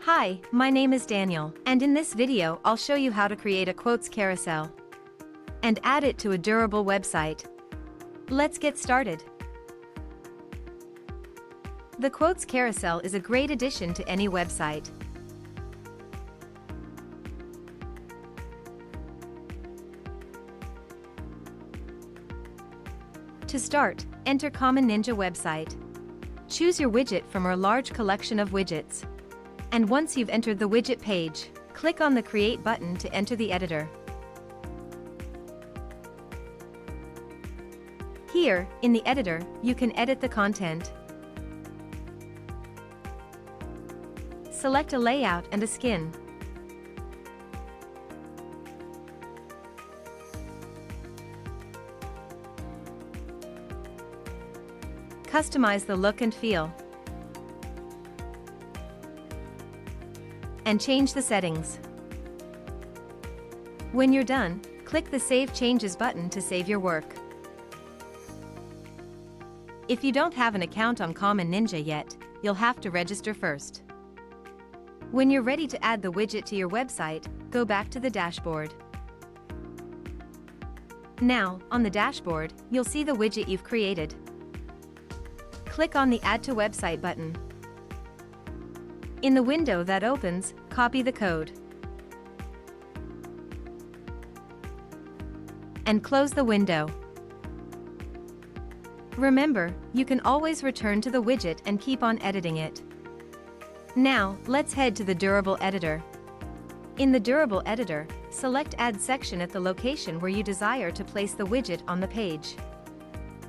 Hi, my name is Daniel, and in this video I'll show you how to create a quotes carousel and add it to a durable website. Let's get started. The quotes carousel is a great addition to any website. To start, enter Common Ninja website. Choose your widget from our large collection of widgets. And once you've entered the widget page, click on the Create button to enter the editor. Here, in the editor, you can edit the content. Select a layout and a skin. Customize the look and feel. And change the settings. When you're done, click the Save Changes button to save your work. If you don't have an account on Common Ninja yet, you'll have to register first. When you're ready to add the widget to your website, go back to the dashboard. Now, on the dashboard, you'll see the widget you've created. Click on the Add to Website button. In the window that opens, copy the code and close the window. Remember, you can always return to the widget and keep on editing it. Now, let's head to the Durable Editor. In the Durable Editor, select Add Section at the location where you desire to place the widget on the page.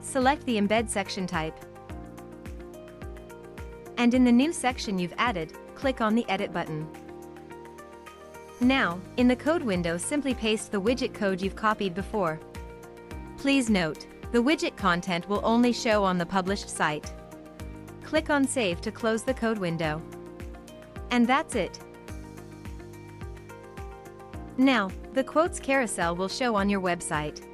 Select the Embed section type. And in the new section you've added, click on the Edit button. Now, in the code window simply paste the widget code you've copied before. Please note, the widget content will only show on the published site. Click on Save to close the code window. And that's it. Now, the quotes carousel will show on your website.